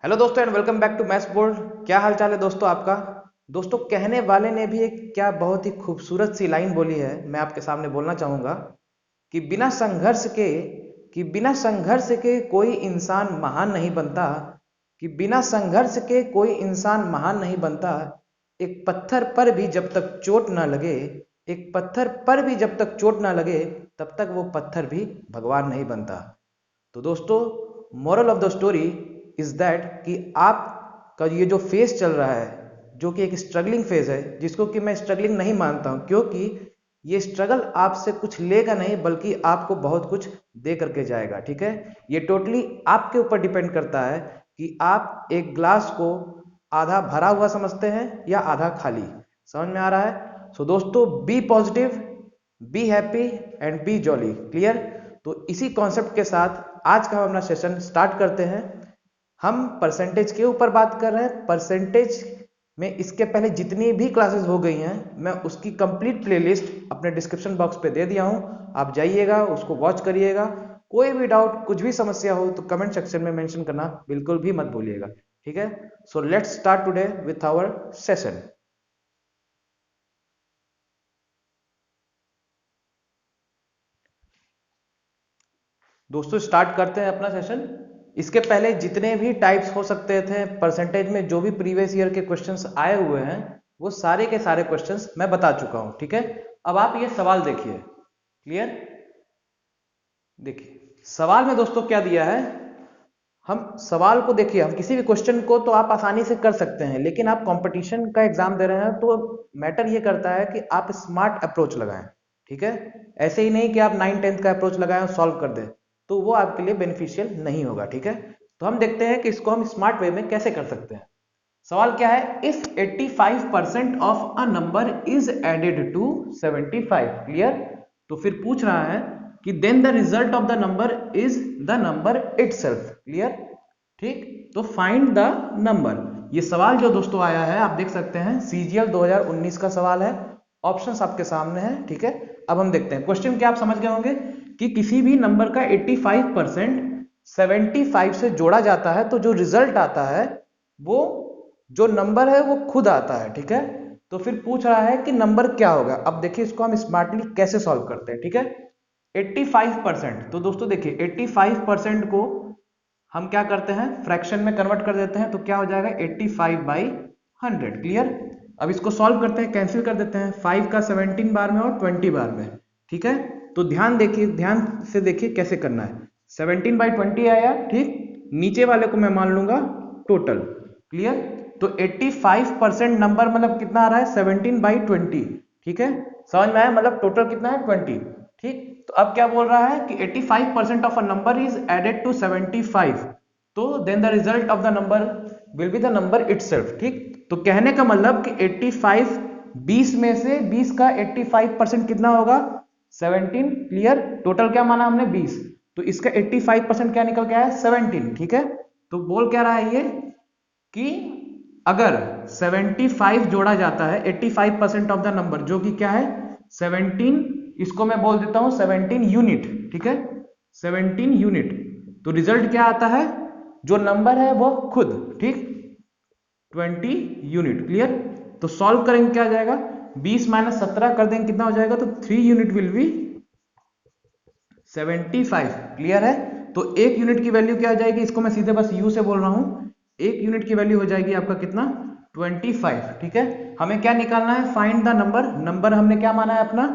Hello दोस्तों and welcome back to maths board. क्या हाल चाल है दोस्तों आपका। दोस्तों कहने वाले ने भी एक क्या बहुत ही खूबसूरत सी लाइन बोली है, मैं आपके सामने बोलना चाहूँगा कि बिना संघर्ष के कोई इंसान महान नहीं बनता। कि बिना संघर्ष के कोई इंसान महान नहीं बनता। एक पत्थर पर भी जब तक चोट ना लगे एक पत्थर पर भी जब तक चोट ना लगे तब तक वो पत्थर भी भगवान नहीं बनता। तो दोस्तों moral of the story is that कि आपका ये जो फेज चल रहा है जो कि एक स्ट्रगलिंग फेज है, जिसको कि मैं स्ट्रगलिंग नहीं मानता हूं, क्योंकि ये स्ट्रगल आपसे कुछ लेगा नहीं बल्कि आपको बहुत कुछ दे करके जाएगा। ठीक है, ये टोटली आपके ऊपर डिपेंड करता है कि आप एक ग्लास को आधा भरा हुआ समझते हैं या आधा खाली। समझ में आ रहा है? सो दोस्तों be positive, be happy and be jolly. Clear? तो इसी कॉन्सेप्ट के साथ आज का हम अपना सेशन स्टार्ट करते हैं। हम परसेंटेज के ऊपर बात कर रहे हैं। परसेंटेज में इसके पहले जितनी भी क्लासेस हो गई हैं मैं उसकी कंप्लीट प्लेलिस्ट अपने डिस्क्रिप्शन बॉक्स पे दे दिया हूं, आप जाइएगा उसको वॉच करिएगा। कोई भी डाउट कुछ भी समस्या हो तो कमेंट सेक्शन में मेंशन करना बिल्कुल भी मत भूलिएगा। ठीक है, so let's start today with our session. दोस्तों स्टार्ट करते हैं अपना सेशन। इसके पहले जितने भी टाइप्स हो सकते थे परसेंटेज में, जो भी प्रीवियस ईयर के क्वेश्चंस आए हुए हैं वो सारे के सारे क्वेश्चंस मैं बता चुका हूं। ठीक है, अब आप ये सवाल देखिए। क्लियर? देखिए सवाल में दोस्तों क्या दिया है। हम सवाल को देखिए, हम किसी भी क्वेश्चन को तो आप आसानी से कर सकते हैं, लेकिन आप कंपटीशन का एग्जाम दे रहे हैं तो मैटर ये करता है कि आप स्मार्ट अप्रोच लगाएं। ठीक है, ऐसे ही नहीं कि आप 9-10 का अप्रोच लगाएं और सॉल्व कर दें, तो वो आपके लिए बेनिफिशियल नहीं होगा। ठीक है, तो हम देखते हैं कि इसको हम स्मार्ट वे में कैसे कर सकते हैं। सवाल क्या है? If 85% of a number is added to 75। Clear? तो फिर पूछ रहा है कि then the result of the number is the number itself. Clear? ठीक, तो फाइंड द नंबर। ये सवाल जो दोस्तों आया है आप देख सकते हैं सीजीएल 2019 का सवाल है। ऑप्शंस आपके सामने हैं। ठीक है, अब हम देखते हैं क्वेश्चन क्या आप समझ गए होंगे कि किसी भी नंबर का 85% 75 से जोड़ा जाता है तो जो रिजल्ट आता है वो जो नंबर है वो खुद आता है। ठीक है, तो फिर पूछ रहा है कि नंबर क्या होगा। अब देखिए इसको हम स्मार्टली कैसे सॉल्व करते हैं। ठीक है, 85%, तो दोस्तों देखिए 85% को हम क्या करते हैं फ्रैक्शन में कन्वर्ट कर देते हैं, तो क्या हो जाएगा 85/100। क्लियर? अब इसको सॉल्व करते हैं, कैंसिल कर देते हैं 5 का 17 बार में और 20 बार में। ठीक है, तो ध्यान देखिए, ध्यान से देखिए कैसे करना है। 17/20 आया, ठीक, नीचे वाले को मैं मान लूंगा टोटल। क्लियर? तो 85% नंबर मतलब कितना आ रहा है 17/20। ठीक है, समझ में आया? मतलब टोटल कितना है 20। ठीक, तो अब क्या बोल रहा है कि 85% of a number is added to 75, तो then the result of the number will be the number itself. ठीक, तो कहने का मतलब कि 85 20 में से 20 का 85% कितना होगा 17। क्लियर? टोटल क्या माना हमने 20, तो इसका 85% क्या निकल के आया 17। ठीक है, तो बोल क्या रहा है ये कि अगर 75 जोड़ा जाता है 85% ऑफ द नंबर जो कि क्या है 17, इसको मैं बोल देता हूं 17 यूनिट। ठीक है, 17 यूनिट, तो रिजल्ट क्या आता है जो नंबर है वो खुद। ठीक, 20 यूनिट। क्लियर? तो सॉल्व करेंगे क्या आ जाएगा 20 माइनस 17 कर देंगे कितना हो जाएगा, तो 3 यूनिट विल बी 75। क्लियर है? तो एक यूनिट की वैल्यू क्या हो जाएगी, इसको मैं सीधे बस यू से बोल रहा हूं, एक यूनिट की वैल्यू हो जाएगी आपका कितना 25। ठीक है, हमें क्या निकालना है फाइंड द नंबर। नंबर हमने क्या माना है अपना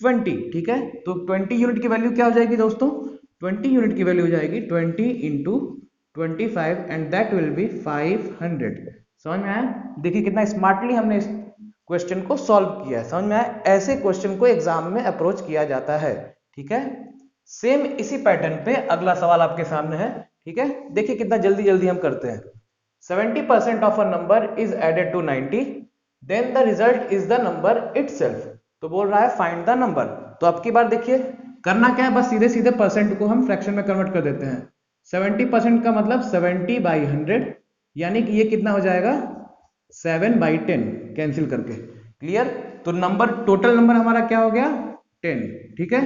20। ठीक है, तो 20 यूनिट की वैल्यू क्या हो जाएगी दोस्तों, 20 यूनिट की वैल्यू हो जाएगी 20 into 25 and that will be 500। समझ में आया? देखिए कितना स्मार्टली हमने इस क्वेश्चन को सॉल्व किया है। समझ में आया? ऐसे क्वेश्चन को एग्जाम में अप्रोच किया जाता है। ठीक है, सेम इसी पैटर्न पे अगला सवाल आपके सामने है। ठीक है, देखिए कितना जल्दी जल्दी हम करते हैं। 70% of a number is added to 90, then the result is the number itself. तो बोल रहा है फाइंड द नंबर। तो अब की बार देखिए करना क्या है, बस सीधे सीधे परसेंट को हम फ्रैक्शन में कन्वर्ट कर देते हैं। 70% का मतलब 70/100, यानी कि ये कितना हो जाएगा 7/10 कैंसिल करके। क्लियर? तो नंबर टोटल नंबर हमारा क्या हो गया 10। ठीक है,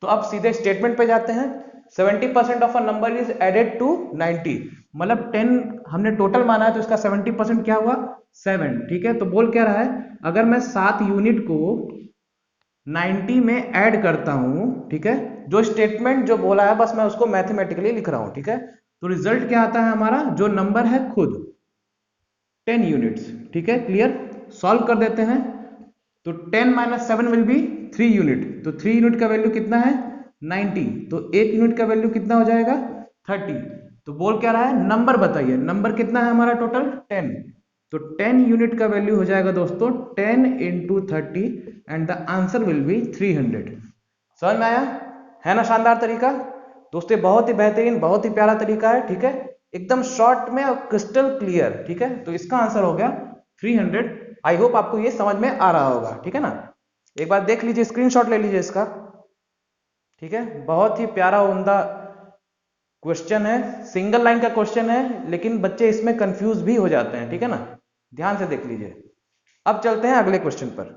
तो अब सीधे स्टेटमेंट पे जाते हैं। 70% of a number is added to 90, मतलब 10 हमने टोटल माना है तो इसका 70% क्या हुआ 7, ठीक है। तो बोल क्या रहा है, अगर मैं 7 यूनिट को 90 में ऐड करता हूं, ठीक है, जो स्टेटमेंट जो बोला है बस मैं उसको मैथमेटिकली लिख रहा हूं, ठीक है। तो रिजल्ट क्या आता है हमारा, जो नंबर है खुद 10 यूनिट्स, ठीक है। क्लियर, सॉल्व कर देते हैं। तो 10 माइनस 7 विल बी 3 यूनिट, तो 3 यूनिट का वैल्यू कितना है 90, तो 1 यूनिट का वैल्यू कितना हो जाएगा 30। तो बोल क्या रहा है, नंबर बताइए, नंबर कितना है हमारा टोटल 10, तो 10 यूनिट का वैल्यू हो जाएगा दोस्तों 10 into 30 and the answer will be 300। समझ में आया है ना, शानदार तरीका दोस्तों, बहुत ही बेहतरीन, बहुत ही प्यारा तरीका है, ठीक है, एकदम शॉर्ट में और क्रिस्टल क्लियर, ठीक है। तो इसका आंसर हो गया 300। आई होप आपको ये समझ में आ रहा होगा, ठीक है ना। एक बार देख लीजिए, स्क्रीनशॉट ले लीजिए इसका, ठीक है। बहुत ही प्यारा उम्दा क्वेश्चन है, सिंगल लाइन का क्वेश्चन है, लेकिन बच्चे इसमें कंफ्यूज भी हो जाते हैं, ठीक है ना, ध्यान से देख लीजिए। अब चलते हैं अगले क्वेश्चन पर।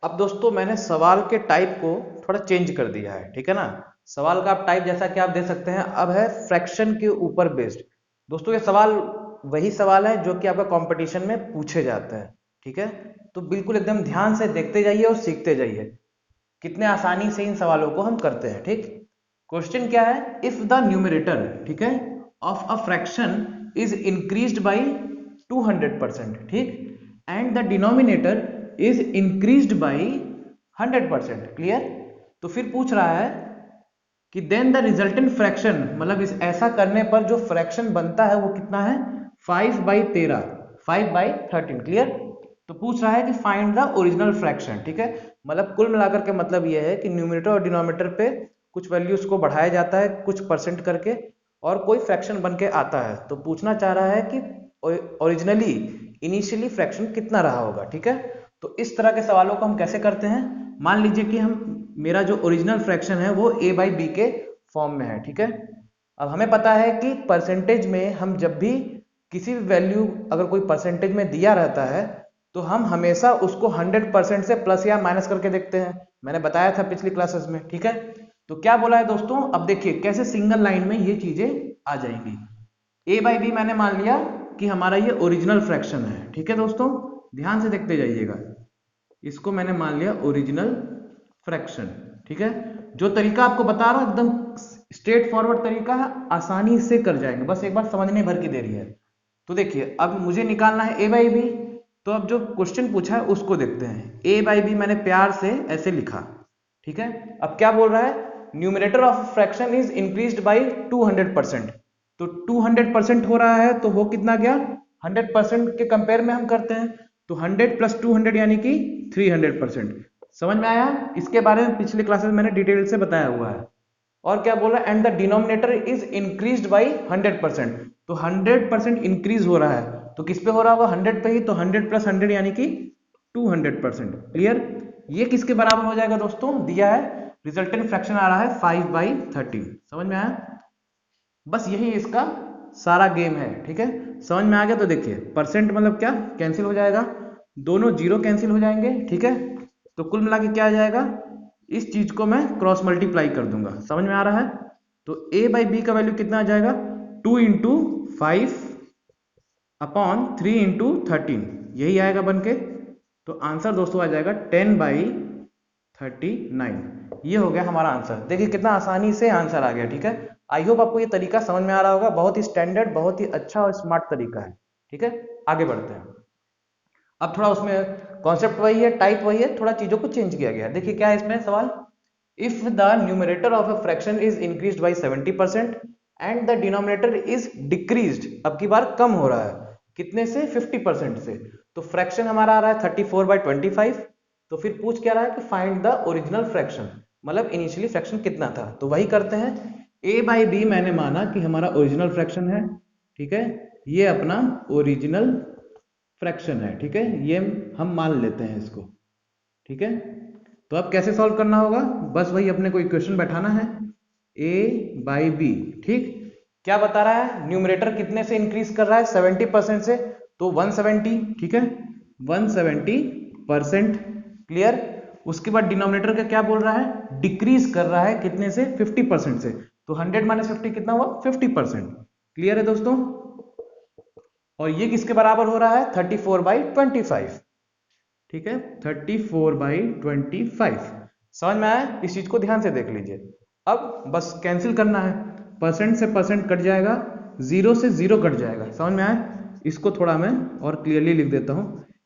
अब दोस्तों मैंने सवाल के टाइप को थोड़ा चेंज कर दिया है, ठीक है ना। सवाल का आप टाइप जैसा कि आप दे सकते हैं, अब है फ्रैक्शन के ऊपर बेस्ड। दोस्तों ये सवाल वही सवाल है जो कि आपका कंपटीशन में पूछे जाते हैं, ठीक है। तो बिल्कुल एकदम ध्यान से देखते जाइए और सीखते जाइए, कितने आसानी से इन सवालों को हम करते हैं, ठीक। क्वेश्चन क्या है, इफ द न्यूमरेटर, ठीक है, of a fraction is increased bye 200%, ठीक, and the denominator is increased bye 100%, clear. तो फिर पूछ रहा है कि देन द रिजल्टेंट फ्रैक्शन, मतलब इस ऐसा करने पर जो फ्रैक्शन बनता है वो कितना है 5/13, 5/13, क्लियर। तो पूछ रहा है कि फाइंड द ओरिजिनल फ्रैक्शन, ठीक है। मतलब कुल मिलाकर के मतलब ये है कि न्यूमरेटर और डिनोमिनेटर पे कुछ वैल्यूज को बढ़ाया जाता है कुछ परसेंट करके, और कोई फ्रैक्शन बन के आता है। तो पूछना चाह रहा है कि ओरिजिनली इनिशियली फ्रैक्शन कितना रहा होगा, ठीक है। तो इस तरह के सवालों को हम कैसे करते हैं, मान लीजिए कि हम मेरा जो ओरिजिनल फ्रैक्शन है वो a/b के फॉर्म में है, ठीक है। अब हमें पता है कि परसेंटेज में हम जब भी किसी भी वैल्यू अगर कोई परसेंटेज में दिया रहता है तो हम हमेशा उसको 100% से प्लस या माइनस करके देखते हैं, मैंने बताया था पिछली क्लासेस में, ठीक है। तो क्या बोला है दोस्तों, अब देखिए कैसे सिंगल लाइन में ये चीजें आ जाएंगी। a/b मैंने मान लिया कि हमारा ये ओरिजिनल फ्रैक्शन है, ठीक है दोस्तों, ध्यान से देखते जाइएगा। इसको मैंने मान लिया ओरिजिनल फ्रैक्शन, ठीक है। जो तरीका आपको बता रहा हूं एकदम स्ट्रेट फॉरवर्ड तरीका है, आसानी से कर जाएंगे, बस एक बार समझने भर की देरी है। तो देखिए अब मुझे निकालना है a/b, तो अब जो क्वेश्चन पूछा है उसको देखते हैं। a/b मैंने प्यार से ऐसे लिखा, ठीक है। अब क्या बोल रहा है, numerator of fraction is increased bye 200%, तो 200% हो रहा है तो वो कितना गया 100% के कंपेयर में हम करते हैं, तो 100 + 200 यानी कि 300%। समझ में आया, इसके बारे में पिछले क्लासेस मैंने डिटेल से बताया हुआ है। और क्या बोल रहा है, and the denominator is increased bye 100%, तो 100% इंक्रीज हो रहा है, तो किस पे हो रहा होगा 100 पे ही, तो 100 + 100 यानी कि 200%, क्लियर। ये किसके बराबर हो जाएगा दोस्तों, दिया है रिजल्टेंट फ्रैक्शन आ रहा है 5/13। समझ में आया, बस यही इसका सारा गेम है, ठीक है। समझ में आ गया, तो देखिए परसेंट मतलब क्या कैंसिल हो जाएगा, दोनों जीरो कैंसिल हो जाएंगे, ठीक है। तो कुल मिला के क्या आ जाएगा, इस चीज को मैं क्रॉस मल्टीप्लाई कर दूंगा, समझ में आ रहा है। तो a/b का वैल्यू कितना आ जाएगा 2 × 5/3 × 13, यही आएगा बन के। तो आंसर दोस्तों आ जाएगा 10/39, ये हो गया हमारा आंसर। देखिए कितना आसानी से आंसर आ गया, ठीक है। आई होप आपको ये तरीका समझ में आ रहा होगा, बहुत ही स्टैंडर्ड, बहुत ही अच्छा और स्मार्ट तरीका है, ठीक है। आगे बढ़ते हैं। अब थोड़ा उसमें कॉन्सेप्ट वही है, टाइप वही है, थोड़ा चीजों को चेंज किया गया। देखिए क्या है इसमें सवाल, if the numerator of a fraction is increased bye 70% and the denominator is decreased, अब की बार कम हो रहा है, कितने से 50% से, तो फ्रैक्शन हमारा आ रहा है 34/25। तो फिर पूछ क्या रहा है कि फाइंड द ओरिजिनल फ्रैक्शन, मतलब इनिशियली फ्रैक्शन कितना था। तो वही करते हैं, a/b मैंने माना कि हमारा ओरिजिनल फ्रैक्शन है, ठीक है, ये अपना ओरिजिनल फ्रैक्शन है, ठीक है, ये हम मान लेते हैं इसको, ठीक है। तो अब कैसे सॉल्व करना होगा, बस वही अपने को इक्वेशन बैठाना है a/b, ठीक। क्या बता रहा है, न्यूमरेटर कितने से इंक्रीज कर रहा है 70% से, तो 170, ठीक है, 170%, क्लियर। उसके बाद डिनोमिनेटर का क्या बोल रहा है, डिक्रीज कर रहा है कितने से, 50% से। तो 100 माइनस 50 कितना हुआ, 50%। क्लियर है दोस्तों? और ये किसके बराबर हो रहा है, 34/25। ठीक है, 34/25। समझ में आया? इस चीज को ध्यान से देख लीजिए। अब बस कैंसिल करना है, परसेंट से परसेंट कट जाएगा, जीरो से जीरो कट जाएगा। समझ में आया? इसको थोड़ा मैं और क्लियरली लिख देता हूं,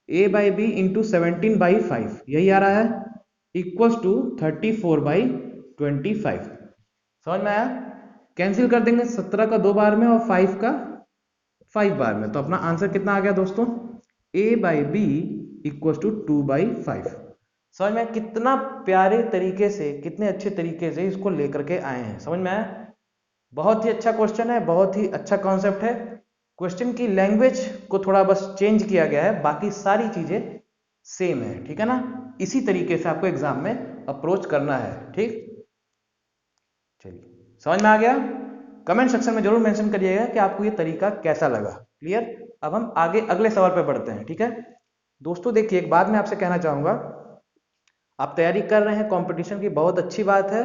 a/b इंटू 17/5 यही आ रहा है, इक्वल्स टू 34/25। समझ में आया? कैंसिल कर देंगे 17 का 2 बार में और 5 का 5 बार में, तो अपना आंसर कितना आ गया दोस्तों, a/b इक्वल्स टू 2/5। समझ में? कितना प्यारे तरीके से, कितने अच्छे तरीके से इसको लेकर के आए हैं। समझ में आया? बहुत ही अच्छा क्वेश्चन है, बहुत ही अच्छा कॉन्सेप्ट है। क्वेश्चन की लैंग्वेज को थोड़ा बस चेंज किया गया है, बाकी सारी चीजें सेम है। ठीक है ना? इसी तरीके से आपको एग्जाम में अप्रोच करना है। ठीक, चलिए, समझ में आ गया? कमेंट सेक्शन में जरूर मेंशन करिएगा कि आपको ये तरीका कैसा लगा। क्लियर? अब हम आगे अगले सवाल पे बढ़ते हैं। ठीक है दोस्तों, देखिए एक बात मैं आपसे कहना चाहूंगा, आप तैयारी कर रहे हैं कंपटीशन की, बहुत अच्छी बात है,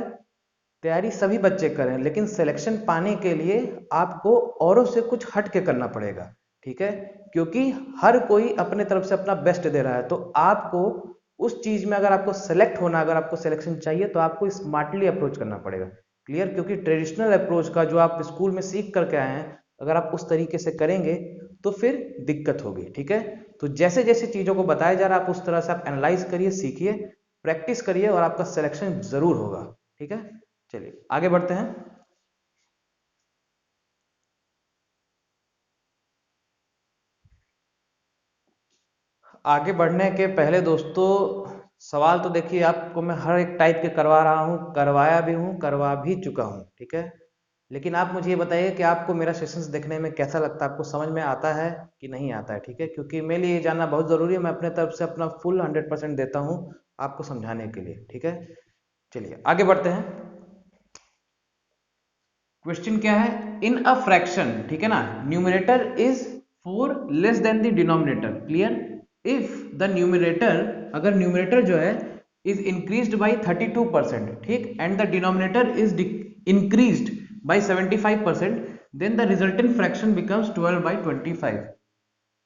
तैयारी सभी बच्चे करें, लेकिन सिलेक्शन पाने के लिए आपको औरों से कुछ हट के करना पड़ेगा। ठीक है, क्योंकि हर कोई अपने तरफ से अपना बेस्ट दे रहा है, तो आपको उस चीज में अगर आपको सेलेक्ट होना, अगर आपको सिलेक्शन चाहिए, तो आपको स्मार्टली अप्रोच करना पड़ेगा। क्लियर? क्योंकि ट्रेडिशनल अप्रोच का जो आप स्कूल में सीख करके आए हैं, अगर आप उस तरीके से करेंगे तो फिर दिक्कत होगी। ठीक है, तो जैसे जैसे चीजों को बताया जा रहा है, आप उस तरह से आप एनालाइज करिए, सीखिए, प्रैक्टिस करिए, और आपका सिलेक्शन जरूर होगा। ठीक है, चलिए आगे बढ़ते हैं। आगे बढ़ने के पहले दोस्तों, सवाल तो देखिए आपको मैं हर एक टाइप के करवा रहा हूँ, करवाया भी हूँ, करवा भी चुका हूँ। ठीक है, लेकिन आप मुझे ये बताइए कि आपको मेरा सेशंस देखने में कैसा लगता है, आपको समझ में आता है कि नहीं आता है। ठीक है, क्योंकि मेरे लिए ये जानना बहुत जरूरी है, मैं अपने तरफ से अपना फुल 100% देता हूँ आपको समझाने के लिए। ठीक है, चलिए आगे बढ़ते हैं। क्वेश्चन क्या है, इन अ फ्रैक्शन, ठीक है ना, numerator is 4 less than the denominator. Clear? If the numerator, अगर न्यूमरेटर जो है इज इंक्रीज्ड बाय 32%, ठीक, and the denominator is increased by 75%, then the resultant fraction becomes 12/25।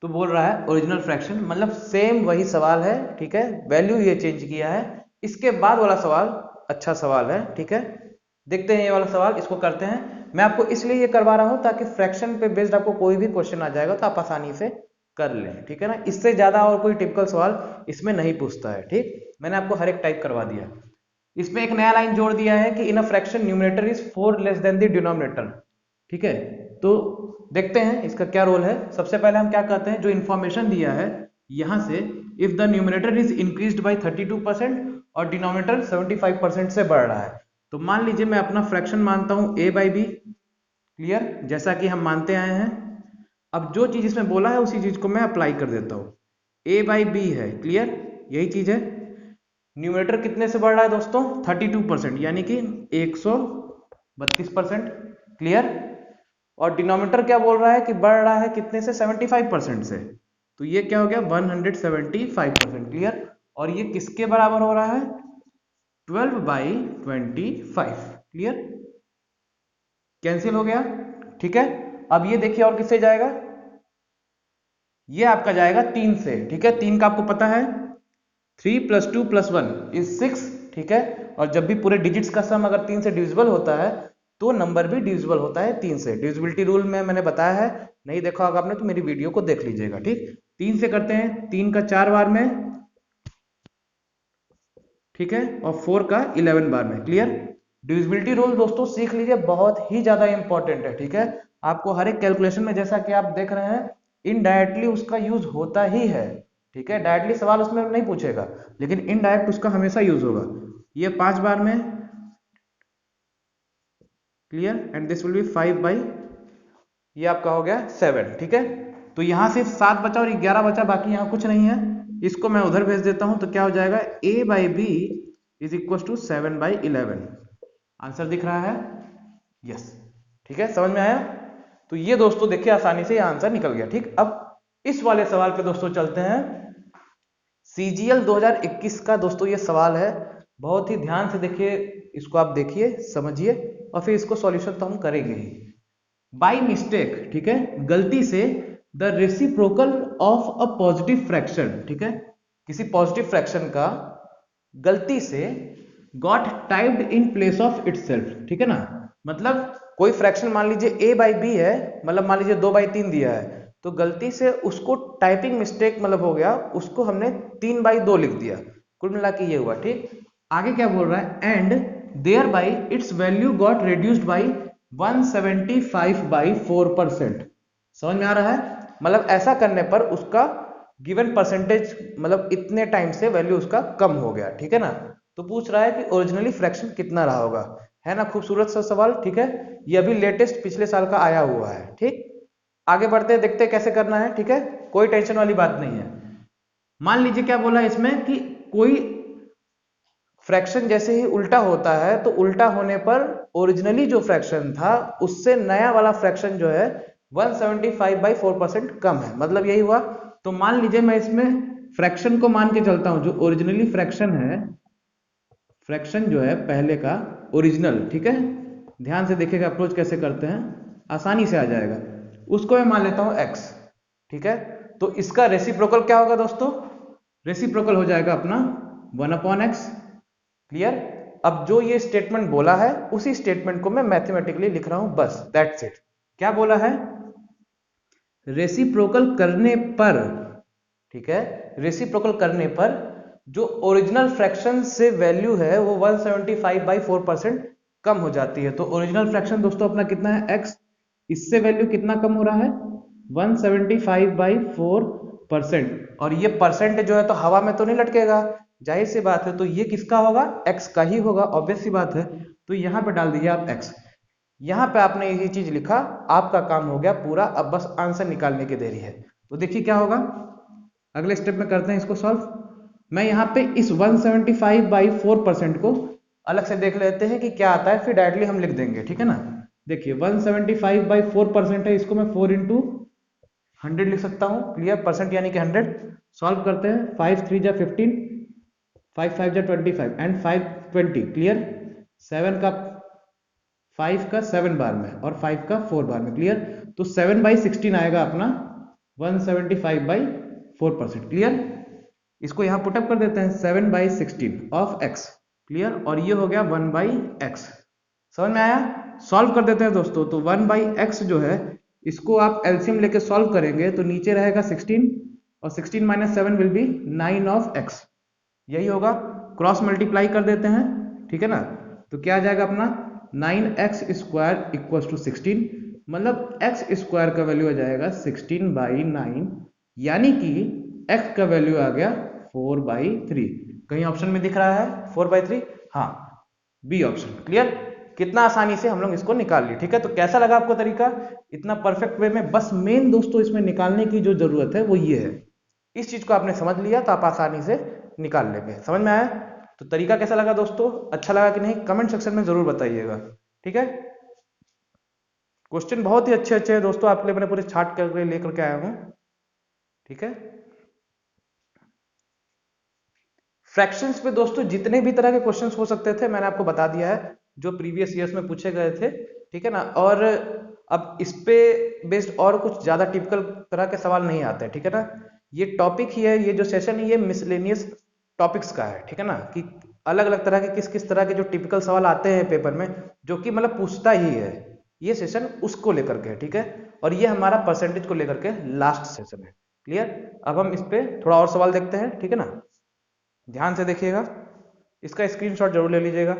तो बोल रहा है ओरिजिनल फ्रैक्शन, मतलब सेम वही सवाल है। ठीक है, वैल्यू ये चेंज किया है। इसके बाद वाला सवाल अच्छा सवाल है। ठीक है, देखते हैं ये वाला सवाल, इसको करते हैं। मैं आपको इसलिए ये करवा रहा हूं ताकि फ्रैक्शन पे बेस्ड आपको कोई भी क्वेश्चन आ जाएगा तो आप आसानी से कर लें। ठीक है ना, इससे ज्यादा और कोई टिपिकल सवाल इसमें नहीं पूछता है। ठीक, मैंने आपको हर एक टाइप करवा दिया। इसमें एक नया लाइन जोड़ दिया है कि in a fraction numerator is 4 less than the denominator. ठीक है, तो देखते हैं इसका क्या रोल है। सबसे पहले हम क्या कहते हैं, जो इंफॉर्मेशन दिया है यहां से, if the numerator is increased by 32% और डिनोमिनेटर 75% से बढ़ रहा है, तो मान लीजिए मैं अपना फ्रैक्शन मानता हूं a/b। क्लियर? जैसा कि हम मानते आए हैं। अब जो चीज इसमें बोला है उसी चीज को मैं अप्लाई कर देता हूं, a/b है। क्लियर? यही चीज है। न्यूमरेटर कितने से बढ़ रहा है दोस्तों, 32%, यानी कि 132%। क्लियर? और डिनोमिनेटर क्या बोल रहा है कि बढ़ रहा है कितने से, 75% से, तो ये क्या हो गया, 175%। क्लियर? और ये किसके बराबर हो रहा है, 12/25। क्लियर? कैंसिल हो गया। ठीक है, अब ये देखिए और किससे जाएगा, ये आपका जाएगा 3 से। ठीक है, 3 का आपको पता है, 3 + 2 + 1 = 6। ठीक है, और जब भी पूरे डिजिट्स का सम अगर 3 से डिविजिबल होता है तो नंबर भी डिविजिबल होता है 3 से। डिविजिबिलिटी रूल में मैंने बताया है, नहीं देखा होगा आपने तो मेरी वीडियो को देख लीजिएगा। ठीक, 3 से करते हैं, 3 का 4 बार में, ठीक है, और 4 का 11 बार में। क्लियर? डिविजिबिलिटी रूल दोस्तों सीख लीजिए, बहुत ही ज्यादा इंपॉर्टेंट है। ठीक है, आपको हर एक कैलकुलेशन में, जैसा कि आप देख रहे हैं, इनडायरेक्टली उसका यूज होता ही है। ठीक है, डायरेक्टली सवाल उसमें नहीं पूछेगा, लेकिन इनडायरेक्ट उसका हमेशा यूज होगा। ये 5 बार में। Clear? And this will be 5 by, ये आपका हो गया 7। ठीक है, तो यहां सिर्फ 7 बचा और 11 बचा, बाकी यहां कुछ नहीं है। इसको मैं उधर भेज देता हूं, तो क्या हो जाएगा, a/b is equal to 7/11। Answer दिख रहा है? यस। ठीक है, समझ में आया? तो ये दोस्तों देखिए आसानी से ये आंसर निकल गया। ठीक, अब इस वाले सवाल पे दोस्तों चलते हैं। CGL 2021 का दोस्तों ये सवाल है, बहुत ही ध्यान से देखिए, इसको आप देखिए, समझिए और फिर इसको सॉल्यूशन तो हम करेंगे ही। बाय मिस्टेक, ठीक है, गलती से, the reciprocal of a positive fraction, ठीक है, किसी पॉजिटिव फ्रैक्शन का गलती से got typed in place of itself, ठीक है ना, मतलब कोई फ्रैक्शन मान लीजिए a/b है, मतलब मान लीजिए 2/3 दिया है, तो गलती से उसको टाइपिंग मिस्टेक मतलब हो गया, उसको हमने 3/2 लिख दिया, कुल मिला के ये हुआ, ठीक। आगे क्या बोल रहा है, and there by its value got reduced by 175/4%। समझ में आ रहा है, मतलब ऐसा करने पर उसका गिवन परसेंटेज मतलब इतने टाइम से वैल्यू उसका कम हो गया, ठीक है ना। तो पूछ रहा है कि ओरिजिनली फ्रैक्शन कितना रहा होगा, है ना, खूबसूरत सा सवाल, ठीक है। ये अभी लेटेस्ट पिछले साल का आया हुआ है, ठीक। आगे बढ़ते हैं, देखते हैं कैसे करना है, ठीक है, कोई टेंशन वाली बात नहीं है। मान लीजिए क्या बोला इसमें कि कोई फ्रैक्शन जैसे ही उल्टा होता है तो उल्टा होने पर ओरिजिनली जो फ्रैक्शन था उससे नया वाला फ्रैक्शन जो है 175/4% कम है, मतलब यही हुआ। तो मान लीजिए मैं इसमें फ्रैक्शन को मान के चलता हूं, जो ओरिजिनली फ्रैक्शन है, फ्रैक्शन जो है पहले का ओरिजिनल, ठीक है, ध्यान से देखिएगा अप्रोच कैसे करते हैं, आसानी से आ जाएगा। उसको मैं मान लेता हूं x, ठीक है। तो इसका रेसिप्रोकल क्या होगा दोस्तों, रेसिप्रोकल हो जाएगा अपना 1/x, क्लियर। अब जो ये स्टेटमेंट बोला है उसी स्टेटमेंट को मैं मैथमेटिकली लिख रहा हूं, बस दैट्स इट। क्या बोला है, रेसिप्रोकल करने पर, ठीक है, रेसिप्रोकल करने पर जो ओरिजिनल फ्रैक्शन से वैल्यू है वो 175/4% कम हो जाती है। तो ओरिजिनल फ्रैक्शन दोस्तों अपना कितना है, x, इससे वैल्यू कितना कम हो रहा है, 175/4%। और ये परसेंट जो है तो हवा में तो नहीं लटकेगा, जाहिर सी बात है, तो ये किसका होगा, x का ही होगा, ऑब्वियस सी बात है। तो यहां पे डाल दीजिए आप x, यहां पे आपने यही चीज लिखा, आपका काम हो गया पूरा, अब बस आंसर निकालने की देरी है। तो देखिए क्या होगा, अगले स्टेप में करते हैं इसको सॉल्व। मैं यहाँ पे इस 175/4% को अलग से देख लेते हैं कि क्या आता है, फिर डायरेक्टली हम लिख देंगे, ठीक है ना। देखिए 175/4% है, इसको मैं 4 × 100 लिख सकता हूँ, क्लियर, परसेंट यानी कि 100। सॉल्व करते हैं, 5 3 जा 15, 5 5 जा 25 एंड 5 20, क्लियर। 7 का 5 का 7 बार में और 5 का 4 बार में, क्लियर। तो 7/16 आएगा अपना 175/4%, क्लियर। इसको यहां पुटअप कर देते हैं, 7/16 ऑफ x, क्लियर, और ये हो गया 1/x। समझ में आया, सॉल्व कर देते हैं दोस्तों। तो 1/x जो है इसको आप एलसीएम लेके सॉल्व करेंगे तो नीचे रहेगा 16 और 16 - 7 विल बी 9 ऑफ x, यही होगा। क्रॉस मल्टीप्लाई कर देते हैं, ठीक है ना, तो क्या आ जाएगा अपना 9x² = 16, मतलब x स्क्वायर का वैल्यू आ जाएगा 16/9, यानी कि x का वैल्यू आ गया 4/3। कहीं ऑप्शन में दिख रहा है 4/3, हाँ, बी ऑप्शन, क्लियर। कितना आसानी से हम लोग इसको निकाल लिए, ठीक है। तो कैसा लगा आपको तरीका, इतना परफेक्ट वे में, बस मेन दोस्तों इसमें निकालने की जो जरूरत है वो ये है, इस चीज को आपने समझ लिया तो आप आसानी से निकाल लेंगे। समझ में आया, तो तरीका कैसा लगा दोस्तों, अच्छा लगा कि नहीं, कमेंट सेक्शन में जरूर बताइएगा, ठीक है। क्वेश्चन बहुत ही अच्छे अच्छे हैं दोस्तों, आपके लिए मैंने पूरे छाट करके लेकर के आया हूं, ठीक है। फ्रैक्शंस पे दोस्तों जितने भी तरह के क्वेश्चंस हो सकते थे मैंने आपको बता दिया है, जो प्रीवियस ईयर्स में पूछे गए थे, ठीक है ना। और अब इस पे बेस्ड और कुछ ज्यादा टिपिकल तरह के सवाल नहीं आते, ठीक है ना। ये टॉपिक ही है, ये जो सेशन है ये मिसलेनियस टॉपिक्स का है, ठीक है ना, कि अलग अलग तरह के किस किस तरह के जो टिपिकल सवाल आते हैं पेपर में, जो कि मतलब पूछता ही है, ये सेशन उसको लेकर के, ठीक है। और ये हमारा परसेंटेज को लेकर के लास्ट सेशन है, क्लियर। अब हम इस पे थोड़ा और सवाल देखते हैं, ठीक है ना, ध्यान से देखिएगा, इसका स्क्रीनशॉट जरूर ले लीजिएगा।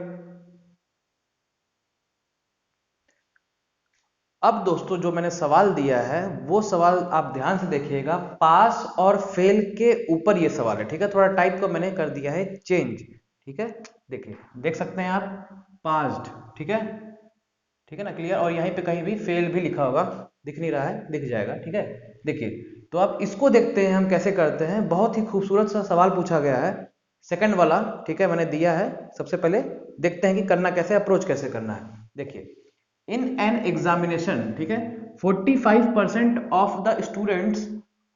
अब दोस्तों जो मैंने सवाल दिया है वो सवाल आप ध्यान से देखिएगा, पास और फेल के ऊपर ये सवाल है, ठीक है। थोड़ा टाइप को मैंने कर दिया है चेंज, ठीक है। देखिए, देख सकते हैं आप, पास्ड, ठीक है, ठीक है ना, क्लियर। और यहीं पे कहीं भी फेल भी लिखा होगा, दिख नहीं रहा है, दिख जाएगा, ठीक है। देखिए, तो आप इसको देखते हैं हम कैसे करते हैं, बहुत ही खूबसूरत सा सवाल पूछा गया है, सेकंड वाला, ठीक है, मैंने दिया है। सबसे पहले देखते हैं कि करना कैसे, अप्रोच कैसे करना है। देखिए, इन एन एग्जामिनेशन, ठीक है, 45% of the students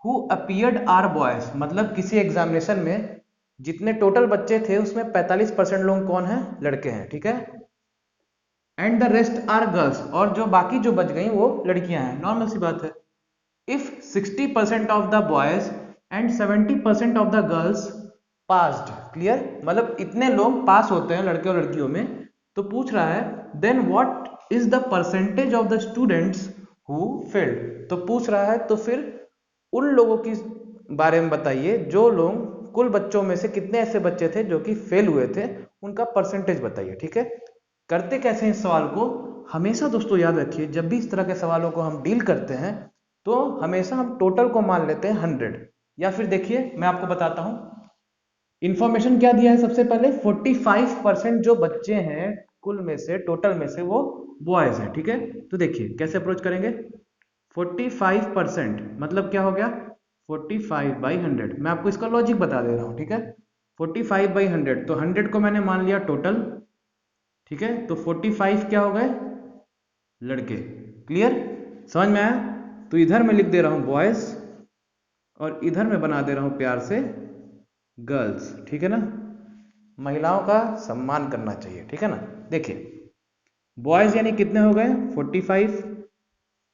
who appeared are boys, मतलब किसी एग्जामिनेशन में जितने टोटल बच्चे थे उसमें 45% लोग कौन है, लड़के हैं, ठीक है। And the rest are girls, और जो बाकी जो बच गई वो लड़कियां हैं, नॉर्मल सी बात है। If 60% of the boys and 70% of the girls passed, clear, मतलब इतने लोग पास होते हैं लड़के और लड़कियों में, तो पूछ रहा है then what is the percentage of the students who failed, तो पूछ रहा है तो फिर उन लोगों की बारे में बताइए जो लोग, कुल बच्चों में से कितने ऐसे बच्चे थे जो कि फेल हुए थे, उनका परसेंटेज बताइए, ठीक है। करते कैसे हैं इस सवाल को, हमेशा दोस्तों याद रखिए जब भी इस तरह के सवालों को हम डील करते हैं तो हमेशा हम टोटल को मान लेते हैं 100, या फिर देखिए मैं आपको बताता हूं इंफॉर्मेशन क्या दिया है। सबसे पहले 45% जो बच्चे हैं कुल में से, टोटल में से, वो बॉयज हैं, ठीक है। तो देखिए कैसे अप्रोच करेंगे, 45% मतलब क्या हो गया, 45/100। मैं आपको इसका लॉजिक बता दे रहा हूं, ठीक है। 45/100, तो 100 को मैंने मान लिया टोटल, ठीक है। तो 45 क्या हो गए, लड़के, क्लियर, समझ में आया। तो इधर मैं लिख दे रहा हूं बॉयज और इधर मैं बना दे रहा हूं प्यार से गर्ल्स, ठीक है ना। महिलाओं का सम्मान करना चाहिए, ठीक है ना। देखिए बॉयज यानी कितने हो गए, 45,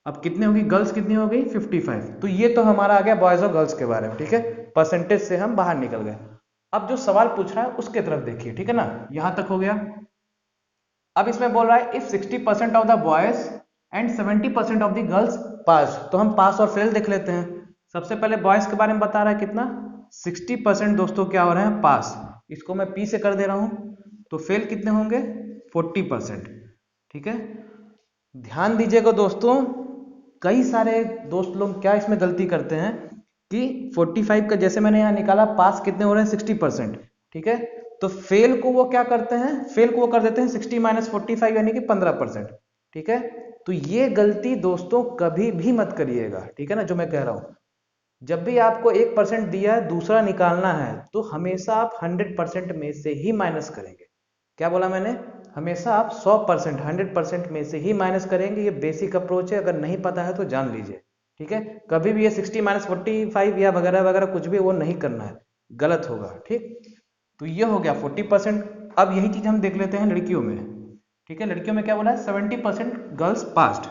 अब कितने होगी गर्ल्स, कितनी हो गई 55। तो ये तो हमारा आ गया बॉयज और गर्ल्स के बारे में, ठीक है। परसेंटेज से हम बाहर निकल गए। अब जो सवाल पूछ रहा है उसके तरफ देखिए, ठीक है ना, यहां तक हो गया। अब इसमें बोल रहा है if 60% of the boys and 70% of the girls pass, तो हम पास और फेल देख लेते हैं। सबसे पहले बॉयज के बारे में बता रहा है कितना, 60% दोस्तों क्या हो रहे हैं, पास, इसको मैं पी से कर दे रहा हूं। तो फेल कितने होंगे, 40%, ठीक है। ध्यान दीजिएगा दोस्तों, कई सारे दोस्त लोग क्या इसमें गलती करते हैं कि 45 का जैसे मैंने यहां निकाला, पास कितने हो रहे हैं 60%, ठीक है। तो फेल को वो क्या करते हैं, फेल को वो कर देते हैं 60 - 45 यानी कि 15%, ठीक है। तो ये गलती दोस्तों कभी भी मत करिएगा, ठीक है ना, जो मैं कह रहा हूं। जब भी आपको 1% दिया है, दूसरा निकालना है, तो हमेशा आप 100% में से ही माइनस करेंगे। क्या बोला मैंने, हमेशा आप 100%, 100% में से ही माइनस करेंगे। ये बेसिक अप्रोच है, अगर नहीं पता है तो जान लीजिए, ठीक है। कभी भी ये 60 - 45 या वगैरह वगैरह कुछ भी वो नहीं करना है, गलत होगा, ठीक। तो ये हो गया 40%। अब यही चीज हम देख लेते हैं लड़कियों में, ठीक है। लड़कियों में क्या बोला है, 70% गर्ल्स पास्ड,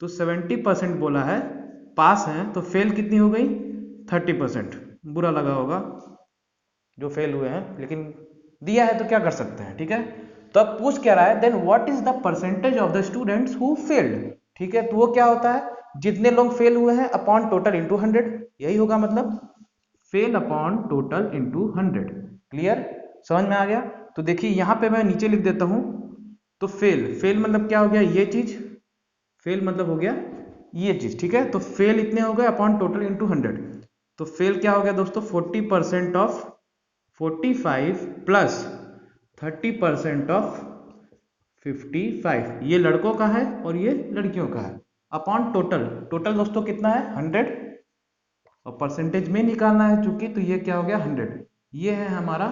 तो 70% बोला है पास हैं, तो फेल कितनी हो गई, 30%। बुरा लगा होगा जो फेल हुए हैं, लेकिन दिया है तो क्या कर सकते हैं, ठीक है। तो अब पूछ क्या रहा है, then what is the percentage of the students who failed, ठीक है। तो वो क्या होता है, जितने लोग फेल हुए हैं अपॉन टोटल इंटू 100, यही होगा, मतलब fail upon total into 100, clear, समझ में आ गया। तो देखिए यहां पे मैं नीचे लिख देता हूं, तो फेल, फेल मतलब क्या हो गया, ये चीज, फेल मतलब हो गया ये चीज, ठीक है। तो फेल इतने हो गए अपॉन टोटल इंटू 100, तो फेल क्या हो गया दोस्तों, 40% ऑफ 45 प्लस 30% ऑफ 55, ये लड़कों का है और ये लड़कियों का है, अपॉन टोटल, टोटल दोस्तों कितना है 100, और परसेंटेज में निकालना है चूंकि, तो ये क्या हो गया 100। ये है हमारा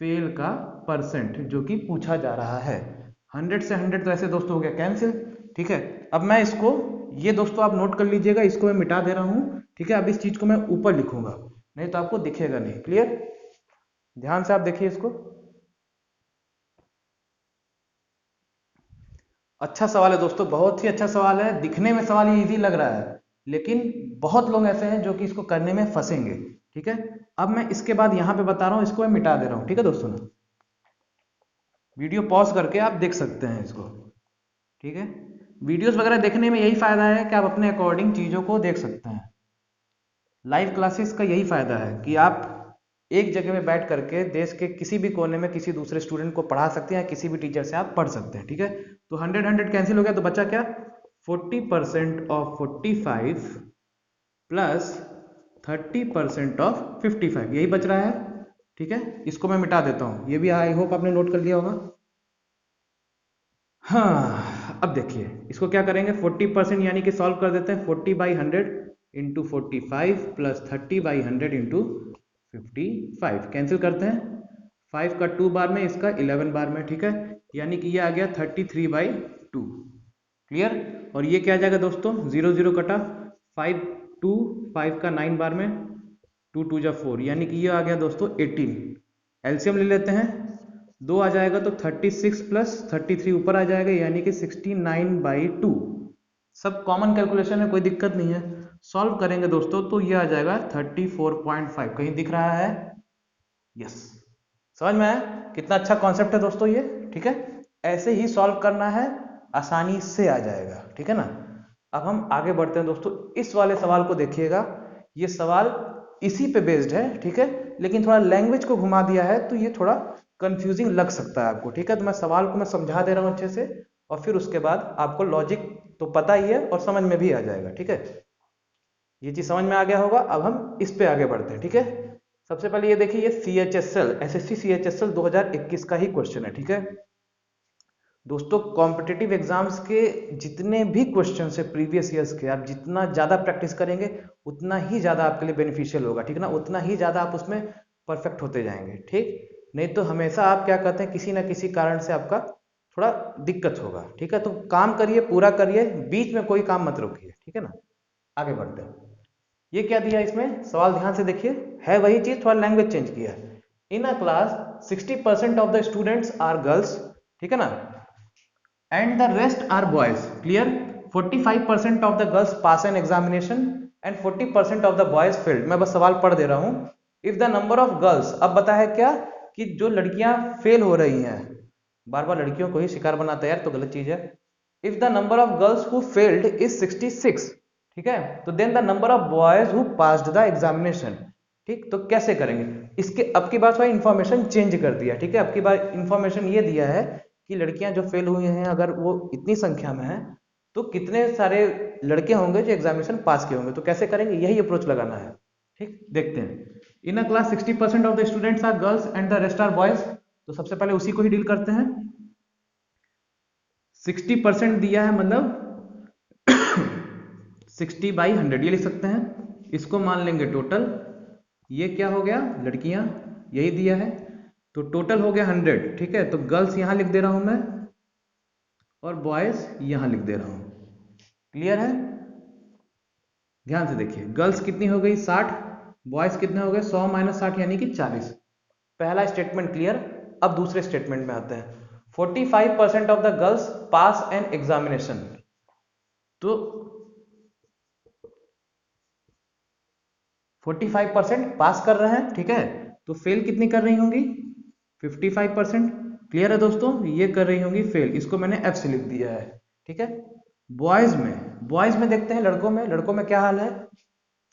फेल का परसेंट जो कि पूछा जा रहा है। 100 से 100 तो ऐसे दोस्तों हो गया कैंसिल, ठीक है। अब मैं इसको, ये दोस्तों आप नोट कर लीजिएगा, इसको मैं मिटा दे रहा हूं, ठीक है। अब इस चीज को मैं ऊपर लिखूंगा, नहीं तो आपको दिखेगा नहीं, क्लियर, ध्यान से आप देखिए इसको। अच्छा सवाल है दोस्तों, बहुत ही अच्छा सवाल है। दिखने में सवाल ये इजी लग रहा है, लेकिन बहुत लोग ऐसे हैं जो कि इसको करने में फंसेंगे, ठीक है। अब मैं इसके बाद यहां पे बता रहा हूं, इसको मैं मिटा दे रहा हूं, ठीक है दोस्तों ना। वीडियो पॉज करके आप देख सकते हैं इसको, ठीक है। वीडियोस वगैरह देखने में यही फायदा है कि आप अपने अकॉर्डिंग चीजों को देख सकते हैं। लाइव क्लासेस का यही फायदा है कि आप एक जगह में बैठ करके देश के किसी भी कोने में किसी दूसरे स्टूडेंट को पढ़ा सकते हैं, किसी भी टीचर से आप पढ़ सकते हैं, ठीक है। तो 100 कैंसिल हो गया, तो बचा क्या, 40% ऑफ 45 प्लस 30% ऑफ 55, यही बच रहा है, ठीक है। इसको मैं मिटा देता हूं, ये भी आई होप आपने नोट कर लिया होगा। हाँ, अब देखिए इसको क्या करेंगे, 40% यानी कि सॉल्व कर देते हैं, 40/100 इंटू 45 प्लस 30/100 इंटू 55, कैंसिल करते हैं, 5 का 2 बार में, इसका 11 बार में, ठीक है। यानी कि ये आ गया 33/2, क्लियर। और ये क्या आ जाएगा दोस्तों, 0 0 कटा, 5 2 5 का 9 बार में 2 2 जा 4 यानी कि ये आ गया दोस्तों 18। एलसीएम ले लेते हैं, 2 आ जाएगा तो 36 प्लस 33 ऊपर आ जाएगा यानी कि 69/2। सब कॉमन कैलकुलेशन है, कोई दिक्कत नहीं है। सॉल्व करेंगे दोस्तों तो ये आ जाएगा 34.5। कहीं दिख रहा है? यस। समझ में आया कितना अच्छा कॉन्सेप्ट है दोस्तों ये? ठीक है, ऐसे ही सॉल्व करना है, आसानी से आ जाएगा। ठीक है ना। अब हम आगे बढ़ते हैं दोस्तों। इस वाले सवाल को देखिएगा, ये सवाल इसी पे बेस्ड है। ठीक है, लेकिन थोड़ा लैंग्वेज को घुमा दिया है तो ये थोड़ा कंफ्यूजिंग लग सकता है आपको। ठीक है, तो मैं सवाल को मैं समझा दे रहा हूं अच्छे से, और फिर उसके बाद आपको लॉजिक तो पता ही है और समझ में भी आ जाएगा। ठीक है, ये चीज समझ में आ गया होगा। अब हम इस पे आगे बढ़ते हैं। ठीक है, सबसे पहले ये देखिए, ये CHSL SSC CHSL 2021 का ही क्वेश्चन है। ठीक है दोस्तों, कॉम्पिटिटिव एग्जाम्स के जितने भी क्वेश्चन है प्रीवियस ईयर्स के, आप जितना ज्यादा प्रैक्टिस करेंगे उतना ही ज्यादा आपके लिए बेनिफिशियल होगा। ठीक है ना, उतना ही ज्यादा आप उसमें परफेक्ट होते जाएंगे। ठीक, नहीं तो हमेशा आप क्या कहते हैं, किसी ना किसी कारण से आपका थोड़ा दिक्कत होगा। ठीक है, तो काम करिए, पूरा करिए, बीच में कोई काम मत रोकिए। ठीक है ना, आगे बढ़ते हैं। ये क्या दिया इसमें, सवाल ध्यान से देखिए, है वही चीज, थोड़ा लैंग्वेज चेंज किया है। In a class 60% of the students are girls, ठीक है ना, and the rest are boys. Clear? 45% of the girls pass an examination and 40% of the boys failed. मैं बस सवाल पढ़ दे रहा हूं। If the number of girls, अब बता है क्या कि जो लड़कियां फेल हो रही हैं, बार बार लड़कियों को ही शिकार बनाता है यार, तो गलत चीज है। If the number of girls who failed is 66, ठीक है, तो then the number of boys who passed the examination। ठीक, तो कैसे करेंगे इसके, अब की बार थोड़ा इंफॉर्मेशन चेंज कर दिया। ठीक है, अब की बार इंफॉर्मेशन ये दिया है कि लड़कियां जो फेल हुई हैं, अगर वो इतनी संख्या में है तो कितने सारे लड़के होंगे जो एग्जामिनेशन पास किए होंगे, तो कैसे करेंगे, यही अप्रोच लगाना है। ठीक, देखते हैं। In a class 60% of the students are girls and the rest are boys, तो सबसे पहले उसी को ही डील करते हैं। 60% दिया है, मतलब 60/100 ये लिख सकते हैं। इसको मान लेंगे टोटल, ये क्या हो गया, लड़कियां, यही दिया है, तो टोटल हो गया 100। ठीक है, तो गर्ल्स यहां लिख दे रहा हूं मैं और बॉयज यहां लिख दे रहा हूं। क्लियर है? ध्यान से देखिए, गर्ल्स कितनी हो गई 60, बॉयज कितने हो गए 100 - 60 यानी कि 40। पहला स्टेटमेंट क्लियर। अब दूसरे स्टेटमेंट में आते हैं। 45% of the girls pass an examination, तो 45% पास कर रहे हैं। ठीक है, तो फेल कितनी कर रही होंगी, 55%। क्लियर है दोस्तों, ये कर रही होंगी फेल, इसको मैंने F से लिख दिया है। ठीक है, बॉयज में देखते हैं, लड़कों में क्या हाल है।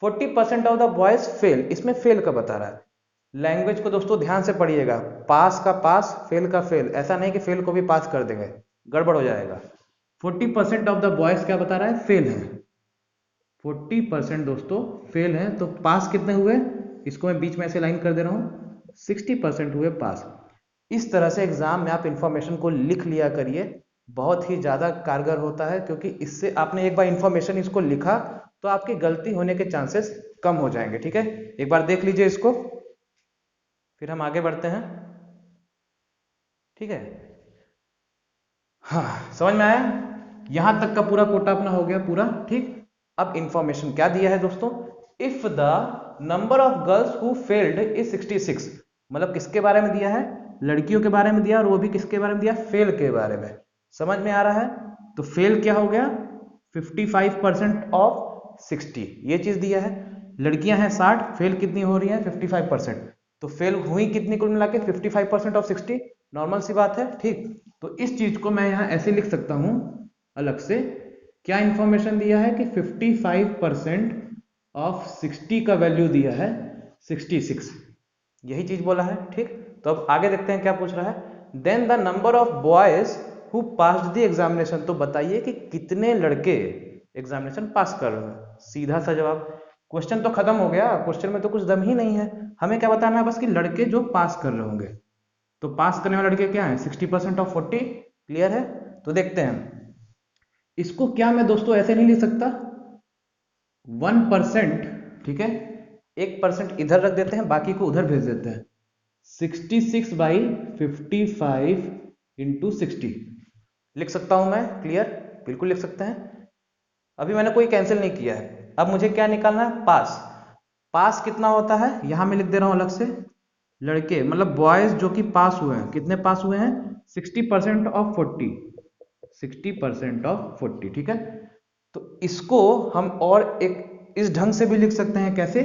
40% ऑफ द बॉयज फेल, इसमें फेल का बता रहा है। लैंग्वेज को दोस्तों ध्यान से पढ़िएगा, पास का पास, फेल का फेल, ऐसा नहीं कि फेल को भी पास कर देंगे, गड़बड़ हो जाएगा। 40% ऑफ द बॉयज क्या बता रहा है, फेल है। 40% दोस्तों फेल है, तो पास कितने हुए, इसको मैं बीच में ऐसे लाइन कर दे रहा हूं, 60% हुए पास। इस तरह से एग्जाम में आप इंफॉर्मेशन को लिख लिया करिए, बहुत ही ज्यादा कारगर होता है, क्योंकि इससे आपने एक बार इंफॉर्मेशन इसको लिखा तो आपकी गलती होने के चांसेस कम हो जाएंगे। ठीक है, एक बार देख लीजिए इसको, फिर हम आगे बढ़ते हैं। ठीक है, हाँ समझ में आया, यहां तक का पूरा कोटा अपना हो गया पूरा। ठीक, अब इंफॉर्मेशन क्या दिया है दोस्तों, if the number of girls who failed is 66, मतलब किसके बारे में दिया है, लड़कियों के बारे में दिया, और वो भी किसके बारे में दिया, फेल के बारे में। समझ में आ रहा है? तो फेल क्या हो गया, 55% ऑफ 60, ये चीज दिया है। लड़कियां हैं 60, फेल कितनी हो रही है 55%, तो फेल हुई कितनी कुल मिला के 55% ऑफ 60, नॉर्मल सी बात है। ठीक, तो इस चीज को मैं यहां ऐसे लिख सकता हूं अलग से, क्या इंफॉर्मेशन दिया है कि 55% ऑफ 60 का वैल्यू दिया है 66, यही चीज बोला है। ठीक, तो अब आगे देखते हैं क्या पूछ रहा है। Then the number of boys who passed the examination, तो बताइए कि कितने लड़के एग्जामिनेशन पास कर रहे हैं। सीधा सा जवाब, क्वेश्चन तो खत्म हो गया, क्वेश्चन में तो कुछ दम ही नहीं है, हमें क्या बताना है बस कि लड़के जो पास कर रहे होंगे। तो पास करने वाले लड़के क्या है, 60% ऑफ 40। क्लियर है? तो देखते हैं इसको, क्या मैं दोस्तों ऐसे नहीं लिख सकता, 1%, ठीक है, 1% इधर रख देते हैं, बाकी को उधर भेज देते हैं। 66/55 इंटू 60 लिख सकता हूं मैं। क्लियर, बिल्कुल लिख सकते हैं। अभी मैंने कोई कैंसिल नहीं किया है, अब मुझे क्या निकालना है, पास। पास कितना होता है, यहां मैं लिख दे रहा हूं अलग से, लड़के मतलब बॉयज जो कि पास हुए हैं, कितने पास हुए हैं, 60% ऑफ 40, 60% ऑफ 40, ठीक है। तो इसको हम और एक इस ढंग से भी लिख सकते हैं, कैसे,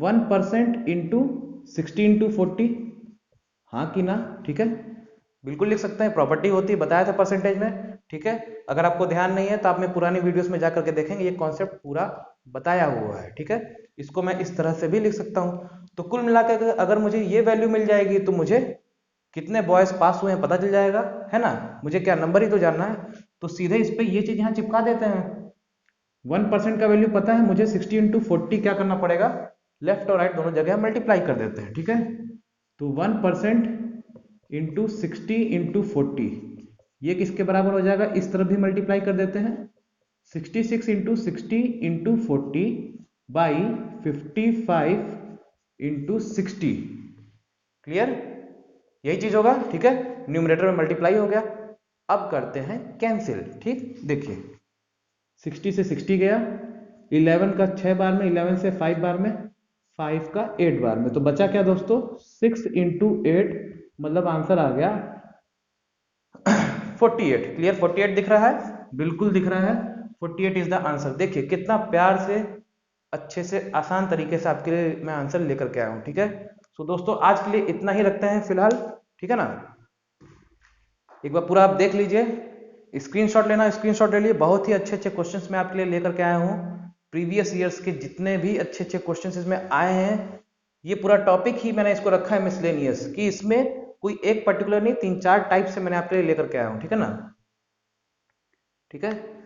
1% इंटू 60 इंटू 40, हाँ कि ना, ठीक है, बिल्कुल लिख सकते हैं, प्रॉपर्टी होती है, बताया था परसेंटेज में, ठीक है। अगर आपको ध्यान नहीं है तो आप में पुरानी वीडियोस में जाकर के देखेंगे, ये कॉन्सेप्ट पूरा बताया हुआ है, ठीक है। इसको मैं इस तरह से भी लिख सकता हूं। तो कुल मिलाकर अगर मुझे ये वैल्यू मिल जाएगी तो मुझे कितने बॉयज पास हुए हैं पता चल जाएगा, है ना। मुझे क्या, नंबर ही तो जानना है, तो सीधे इस पे ये चीज यहाँ चिपका देते हैं। 1% का वैल्यू पता है मुझे, 60 इंटू 40 क्या करना पड़ेगा, लेफ्ट और राइट दोनों जगह मल्टीप्लाई कर देते हैं, ठीक है। तो 1% इंटू 60 इंटू 40, ये किसके बराबर हो जाएगा, इस तरफ भी मल्टीप्लाई कर देते हैं, 66 into 60 into 40 by 55 into 60, clear, यही चीज होगा, ठीक है। न्यूमरेटर में मल्टीप्लाई हो गया। अब करते हैं कैंसिल, ठीक, देखिए 60 से 60 गया, 11 का 6 बार में, 11 से 5 बार में, 5 का 8 बार में, तो बचा क्या दोस्तों, 6 इंटू 8, मतलब आंसर आ गया 48, क्लियर, 48 दिख रहा है, बिल्कुल दिख रहा है, 48 इज द आंसर। देखिए कितना प्यार से, अच्छे से, आसान तरीके से आपके लिए मैं आंसर लेकर के आया हूं, ठीक है। सो दोस्तों आज के लिए इतना ही रखते हैं फिलहाल, ठीक है ना। एक बार पूरा आप देख लीजिए, स्क्रीनशॉट लेना, स्क्रीनशॉट ले लिए, बहुत ही अच्छे अच्छे क्वेश्चंस मैं आपके लिए लेकर के आया हूं। प्रीवियस ईयर्स के जितने भी अच्छे अच्छे क्वेश्चंस इसमें आए हैं, ये पूरा टॉपिक ही मैंने इसको रखा है मिसलेनियस, कि इसमें कोई एक पर्टिकुलर नहीं, 3-4 टाइप से मैंने आपके लिए लेकर के आया हूं, ठीक है ना, ठीक है।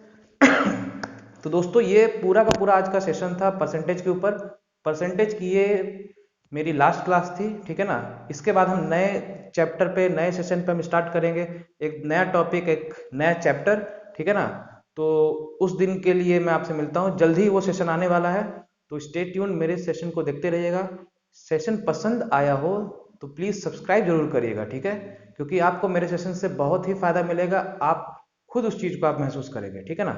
तो दोस्तों ये पूरा का पूरा आज का सेशन था परसेंटेज के ऊपर। परसेंटेज की ये मेरी लास्ट क्लास थी, ठीक है ना। इसके बाद हम नए चैप्टर पे, नए सेशन पे हम स्टार्ट करेंगे, एक नया टॉपिक, एक नया चैप्टर, ठीक है ना। तो उस दिन के लिए मैं आपसे मिलता हूं, जल्द ही वो सेशन आने वाला है, तो स्टे ट्यून, मेरे सेशन को देखते रहिएगा। सेशन पसंद आया हो तो प्लीज सब्सक्राइब जरूर करिएगा, ठीक है, क्योंकि आपको मेरे सेशन से बहुत ही फायदा मिलेगा, आप खुद उस चीज को आप महसूस करेंगे, ठीक है ना।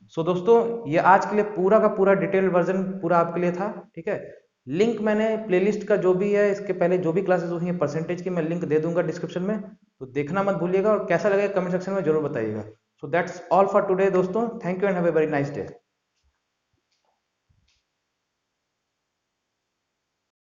सो दोस्तों ये आज के लिए पूरा का पूरा डिटेल वर्जन पूरा आपके लिए था, ठीक है। लिंक मैंने प्लेलिस्ट का जो भी है, इसके पहले जो भी क्लासेस हुई हैं परसेंटेज की, मैं लिंक दे दूंगा डिस्क्रिप्शन में, तो देखना मत भूलिएगा, और कैसा लगेगा कमेंट सेक्शन में जरूर बताइएगा। So that's all for today दोस्तों, thank you and have a very nice day.